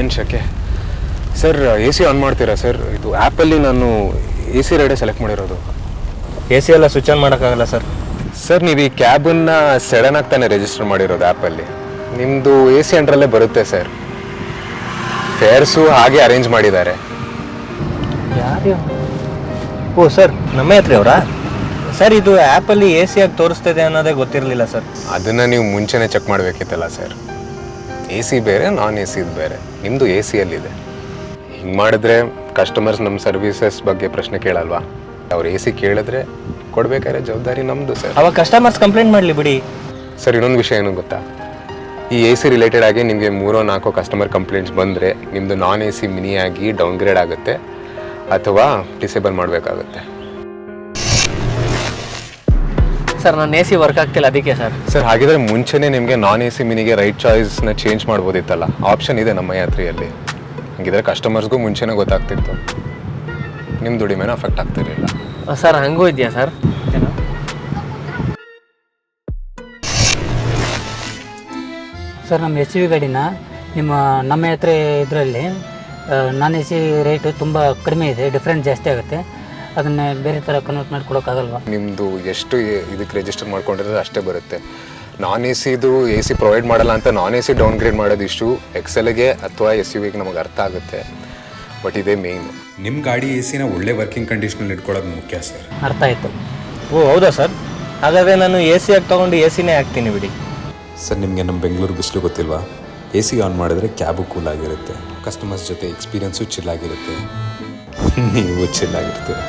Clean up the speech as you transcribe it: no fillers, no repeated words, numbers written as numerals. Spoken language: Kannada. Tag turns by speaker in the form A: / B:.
A: ಏನು ಶಕೆ ಸರ್, ಎ ಸಿ ಆನ್ ಮಾಡ್ತೀರಾ ಸರ್? ಇದು ಆ್ಯಪಲ್ಲಿ ನಾನು ಎ ಸಿ ರೈಡೇ ಸೆಲೆಕ್ಟ್ ಮಾಡಿರೋದು.
B: ಎ ಸಿ ಎಲ್ಲ ಸ್ವಿಚ್ ಆನ್ ಮಾಡೋಕ್ಕಾಗಲ್ಲ ಸರ್.
A: ಸರ್, ನೀವು ಈ ಕ್ಯಾಬನ್ನು ಸಡನ್ನಾಗಿ ತಾನೇ ರಿಜಿಸ್ಟರ್ ಮಾಡಿರೋದು ಆ್ಯಪಲ್ಲಿ. ನಿಮ್ಮದು ಎ ಸಿ ಅಂಡ್ರಲ್ಲೇ ಬರುತ್ತೆ ಸರ್. ಫೇರ್ಸು ಹಾಗೆ ಅರೇಂಜ್ ಮಾಡಿದ್ದಾರೆ.
B: ಯಾರು? ಓ ಸರ್, ನಮ್ಮ ಹತ್ರ ಅವರಾ? ಸರ್, ಇದು ಆ್ಯಪಲ್ಲಿ ಎ ಸಿ ಆಗಿ ತೋರಿಸ್ತಿದೆ ಅನ್ನೋದೇ ಗೊತ್ತಿರಲಿಲ್ಲ ಸರ್.
A: ಅದನ್ನು ನೀವು ಮುಂಚೆನೇ ಚೆಕ್ ಮಾಡಬೇಕಿತ್ತಲ್ಲ ಸರ್. ಎ ಸಿ ಬೇರೆ, ನಾನ್ ಎ ಸಿದು ಬೇರೆ. ನಿಮ್ಮದು ಎ ಸಿಯಲ್ಲಿದೆ. ಹಿಂಗೆ ಮಾಡಿದ್ರೆ ಕಸ್ಟಮರ್ಸ್ ನಮ್ಮ ಸರ್ವಿಸಸ್ ಬಗ್ಗೆ ಪ್ರಶ್ನೆ ಕೇಳಲ್ವಾ? ಅವ್ರು ಎ ಸಿ ಕೇಳಿದ್ರೆ ಕೊಡಬೇಕಾದ್ರೆ ಜವಾಬ್ದಾರಿ ನಮ್ಮದು ಸರ್.
B: ಅವಾಗ ಕಸ್ಟಮರ್ಸ್ ಕಂಪ್ಲೇಂಟ್ ಮಾಡಲಿ ಬಿಡಿ
A: ಸರ್. ಇನ್ನೊಂದು ವಿಷಯ ಏನು ಗೊತ್ತಾ? ಈ ಎ ಸಿ ರಿಲೇಟೆಡ್ ಆಗಿ ನಿಮಗೆ 3-4 ಕಸ್ಟಮರ್ ಕಂಪ್ಲೇಂಟ್ಸ್ ಬಂದರೆ ನಿಮ್ಮದು ನಾನ್ ಎ ಸಿ ಮಿನಿ ಆಗಿ ಡೌನ್ಗ್ರೇಡ್ ಆಗುತ್ತೆ ಅಥವಾ ಡಿಸೇಬಲ್ ಮಾಡಬೇಕಾಗುತ್ತೆ.
C: ಸರ್, ನನ್ನ ಎ ಸಿ ವರ್ಕ್ ಆಗ್ತಿಲ್ಲ, ಅದಕ್ಕೆ ಸರ್.
A: ಸರ್, ಹಾಗಿದ್ರೆ ಮುಂಚೆನೇ ನಿಮಗೆ ನಾನ್ ಎ ಸಿ ಮಿನಿಗೆ ರೈಟ್ ಚಾಯ್ಸ್ನ ಚೇಂಜ್ ಮಾಡ್ಬೋದಿತ್ತಲ್ಲ. ಆಪ್ಷನ್ ಇದೆ ನಮ್ಮ ಯಾತ್ರೆಯಲ್ಲಿ. ಹಾಗಿದ್ರೆ ಕಸ್ಟಮರ್ಸ್ಗೂ ಮುಂಚೆನೇ ಗೊತ್ತಾಗ್ತಿತ್ತು, ನಿಮ್ಮ ದುಡಿಮೆನ ಅಫೆಕ್ಟ್ ಆಗ್ತಿರಲಿಲ್ಲ.
C: ಸರ್, ಹಂಗೂ ಇದೆಯಾ ಸರ್?
D: ಸರ್, ನಮ್ಮ ಎಸ್ ಯು ವಿ ಗಾಡಿನ ನಮ್ಮ ಯಾತ್ರೆ ಇದರಲ್ಲಿ ನಾನ್ ಎ ಸಿ ರೇಟು ತುಂಬ ಕಡಿಮೆ ಇದೆ, ಡಿಫ್ರೆಂಟ್ ಜಾಸ್ತಿ ಆಗುತ್ತೆ. ಅದನ್ನೇ ಬೇರೆ ಥರ ಕನ್ವರ್ಟ್ ಮಾಡಿ ಕೊಡೋಕ್ಕಾಗಲ್ವಾ?
A: ನಿಮ್ಮದು ಎಷ್ಟು ಇದಕ್ಕೆ ರಿಜಿಸ್ಟರ್ ಮಾಡ್ಕೊಂಡಿರೋದು ಅಷ್ಟೇ ಬರುತ್ತೆ. ನಾನ್ ಎ ಸಿದು ಎ ಸಿ ಪ್ರೊವೈಡ್ ಮಾಡಲ್ಲ ಅಂತ ನಾನ್ ಎ ಸಿ ಡೌನ್ಗ್ರೇಡ್ ಮಾಡೋದು ಇಶ್ಯೂ ಎಕ್ಸೆಲ್ಗೆ ಅಥವಾ ಎಸ್ ಯು ವಿಗೆ ನಮಗೆ ಅರ್ಥ ಆಗುತ್ತೆ. ಬಟ್ ಇದೇ ಮೇಯ್ನು.
E: ನಿಮ್ಮ ಗಾಡಿ ಎ ಸಿನ ಒಳ್ಳೆ ವರ್ಕಿಂಗ್ ಕಂಡೀಷನಲ್ಲಿ ಇಟ್ಕೊಳ್ಳೋದು ಮುಖ್ಯ ಸರ್.
D: ಅರ್ಥ ಆಯಿತು.
B: ಓ ಹೌದಾ ಸರ್? ಹಾಗಾದರೆ ನಾನು ಎ ಸಿ ಆಗಿ ತೊಗೊಂಡು ಎ ಸಿನೇ ಹಾಕ್ತೀನಿ ಬಿಡಿ.
E: ಸರ್, ನಿಮಗೆ ನಮ್ಮ ಬೆಂಗಳೂರು ಬಿಸಿಲು ಗೊತ್ತಿಲ್ವಾ? ಎ ಸಿ ಆನ್ ಮಾಡಿದ್ರೆ ಕ್ಯಾಬು ಕೂಲಾಗಿರುತ್ತೆ, ಕಸ್ಟಮರ್ಸ್ ಜೊತೆ ಎಕ್ಸ್ಪೀರಿಯನ್ಸು ಚಿಲ್ಲಾಗಿರುತ್ತೆ, ನೀವು ಚಿಲ್ಲಾಗಿರ್ತೀರ.